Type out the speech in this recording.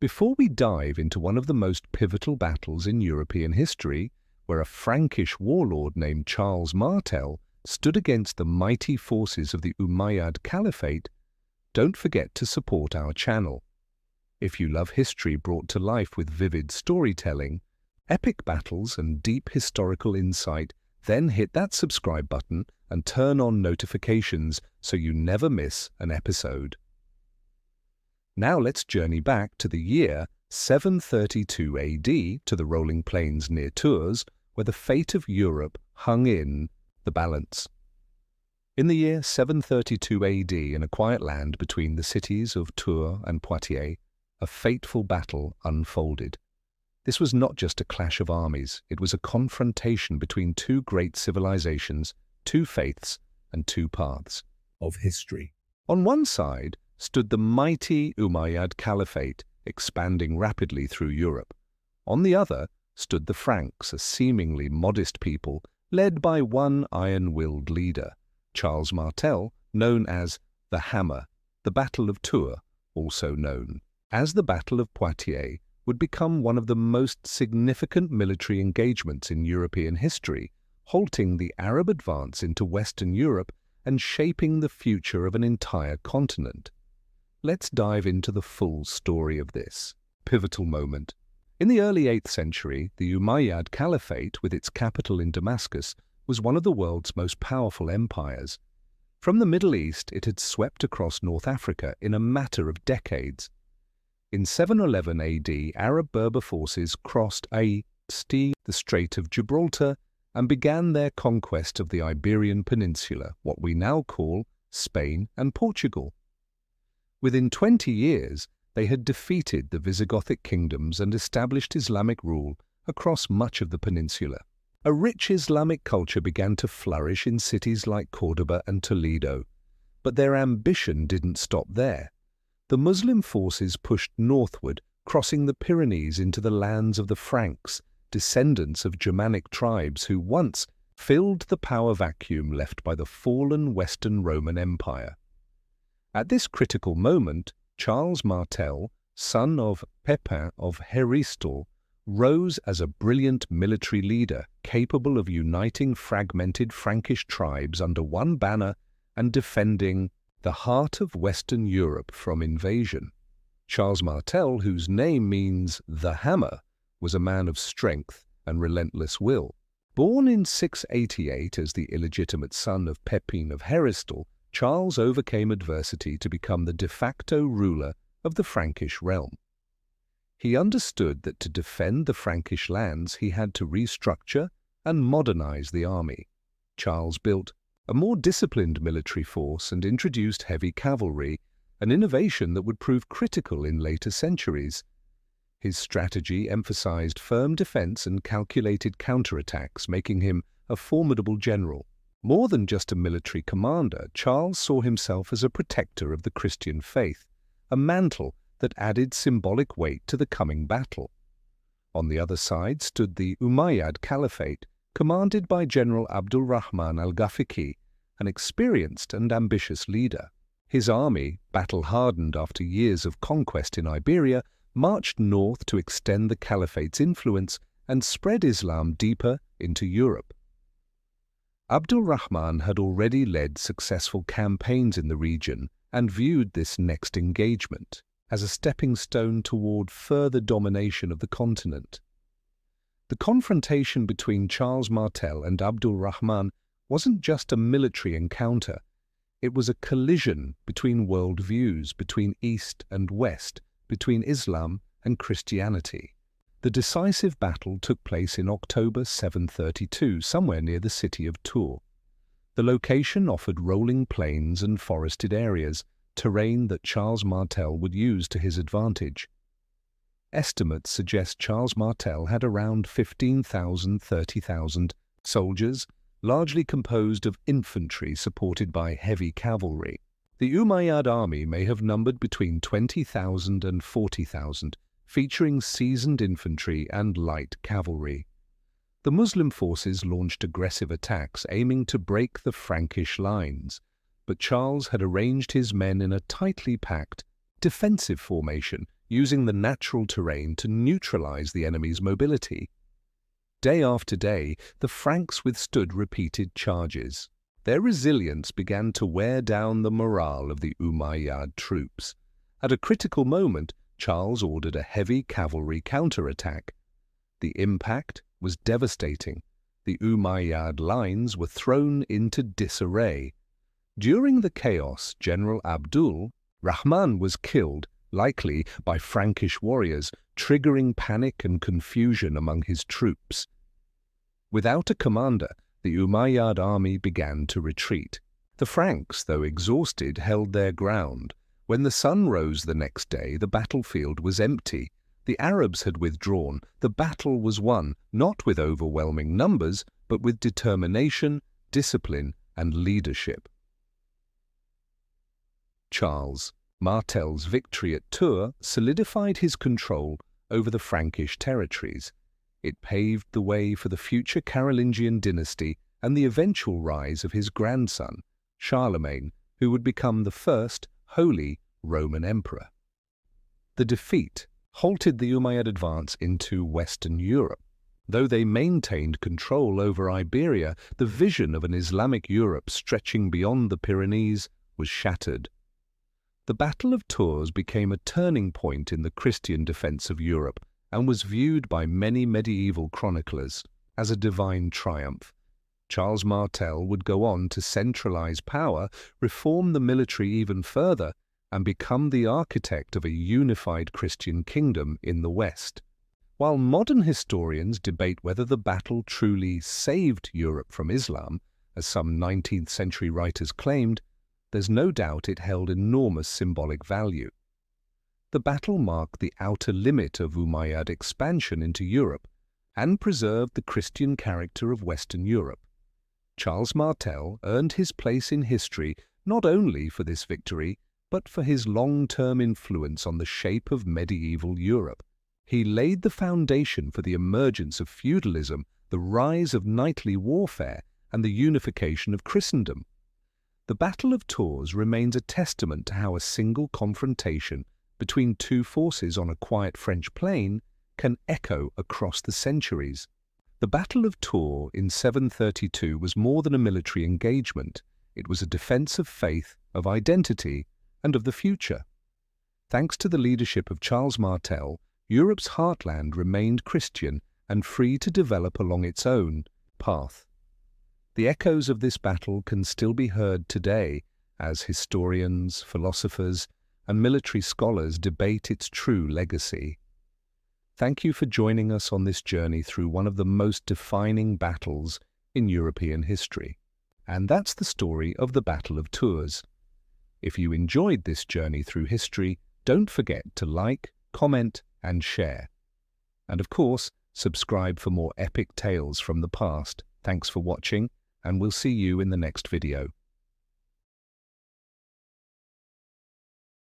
Before we dive into one of the most pivotal battles in European history, where a Frankish warlord named Charles Martel stood against the mighty forces of the Umayyad Caliphate, don't forget to support our channel. If you love history brought to life with vivid storytelling, epic battles and deep historical insight, then hit that subscribe button and turn on notifications so you never miss an episode. Now let's journey back to the year 732 AD to the rolling plains near Tours, where the fate of Europe hung in the balance. In the year 732 AD, in a quiet land between the cities of Tours and Poitiers, a fateful battle unfolded. This was not just a clash of armies, it was a confrontation between two great civilizations, two faiths, and two paths of history. On one side stood the mighty Umayyad Caliphate, expanding rapidly through Europe. On the other stood the Franks, a seemingly modest people led by one iron-willed leader, Charles Martel, known as the Hammer. The Battle of Tours, also known as the Battle of Poitiers, would become one of the most significant military engagements in European history, halting the Arab advance into Western Europe and shaping the future of an entire continent. Let's dive into the full story of this pivotal moment. In the early 8th century, the Umayyad Caliphate, with its capital in Damascus, was one of the world's most powerful empires. From the Middle East, it had swept across North Africa in a matter of decades. In 711 AD, Arab-Berber forces crossed the Strait of Gibraltar and began their conquest of the Iberian Peninsula, what we now call Spain and Portugal. Within 20 years, they had defeated the Visigothic kingdoms and established Islamic rule across much of the peninsula. A rich Islamic culture began to flourish in cities like Córdoba and Toledo, but their ambition didn't stop there. The Muslim forces pushed northward, crossing the Pyrenees into the lands of the Franks, descendants of Germanic tribes who once filled the power vacuum left by the fallen Western Roman Empire. At this critical moment, Charles Martel, son of Pepin of Héristal, rose as a brilliant military leader capable of uniting fragmented Frankish tribes under one banner and defending the heart of Western Europe from invasion. Charles Martel, whose name means the Hammer, was a man of strength and relentless will. Born in 688 as the illegitimate son of Pepin of Héristal, Charles overcame adversity to become the de facto ruler of the Frankish realm. He understood that to defend the Frankish lands he had to restructure and modernize the army. Charles built a more disciplined military force and introduced heavy cavalry, an innovation that would prove critical in later centuries. His strategy emphasized firm defense and calculated counterattacks, making him a formidable general. More than just a military commander, Charles saw himself as a protector of the Christian faith, a mantle that added symbolic weight to the coming battle. On the other side stood the Umayyad Caliphate, commanded by General Abdul Rahman al-Ghafiqi, an experienced and ambitious leader. His army, battle-hardened after years of conquest in Iberia, marched north to extend the Caliphate's influence and spread Islam deeper into Europe. Abdul Rahman had already led successful campaigns in the region and viewed this next engagement as a stepping stone toward further domination of the continent. The confrontation between Charles Martel and Abdul Rahman wasn't just a military encounter. It was a collision between worldviews, between East and West, between Islam and Christianity. The decisive battle took place in October 732, somewhere near the city of Tours. The location offered rolling plains and forested areas, terrain that Charles Martel would use to his advantage. Estimates suggest Charles Martel had around 15,000–30,000 soldiers, largely composed of infantry supported by heavy cavalry. The Umayyad army may have numbered between 20,000 and 40,000, featuring seasoned infantry and light cavalry. The Muslim forces launched aggressive attacks aiming to break the Frankish lines, but Charles had arranged his men in a tightly packed, defensive formation, using the natural terrain to neutralize the enemy's mobility. Day after day, the Franks withstood repeated charges. Their resilience began to wear down the morale of the Umayyad troops. At a critical moment, Charles ordered a heavy cavalry counterattack. The impact was devastating. The Umayyad lines were thrown into disarray. During the chaos, General Abdul Rahman was killed, likely by Frankish warriors, triggering panic and confusion among his troops. Without a commander, the Umayyad army began to retreat. The Franks, though exhausted, held their ground. When the sun rose the next day, the battlefield was empty. The Arabs had withdrawn. The battle was won, not with overwhelming numbers, but with determination, discipline, and leadership. Charles Martel's victory at Tours solidified his control over the Frankish territories. It paved the way for the future Carolingian dynasty and the eventual rise of his grandson, Charlemagne, who would become the first Holy Roman Emperor. The defeat halted the Umayyad advance into Western Europe. Though they maintained control over Iberia, the vision of an Islamic Europe stretching beyond the Pyrenees was shattered. The Battle of Tours became a turning point in the Christian defense of Europe and was viewed by many medieval chroniclers as a divine triumph. Charles Martel would go on to centralize power, reform the military even further, and become the architect of a unified Christian kingdom in the West. While modern historians debate whether the battle truly saved Europe from Islam, as some 19th century writers claimed, there's no doubt it held enormous symbolic value. The battle marked the outer limit of Umayyad expansion into Europe and preserved the Christian character of Western Europe. Charles Martel earned his place in history not only for this victory, but for his long-term influence on the shape of medieval Europe. He laid the foundation for the emergence of feudalism, the rise of knightly warfare, and the unification of Christendom. The Battle of Tours remains a testament to how a single confrontation between two forces on a quiet French plain can echo across the centuries. The Battle of Tours in 732 was more than a military engagement. It was a defense of faith, of identity, and of the future. Thanks to the leadership of Charles Martel, Europe's heartland remained Christian and free to develop along its own path. The echoes of this battle can still be heard today as historians, philosophers, and military scholars debate its true legacy. Thank you for joining us on this journey through one of the most defining battles in European history. And that's the story of the Battle of Tours. If you enjoyed this journey through history, don't forget to like, comment, and share. And of course, subscribe for more epic tales from the past. Thanks for watching, and we'll see you in the next video.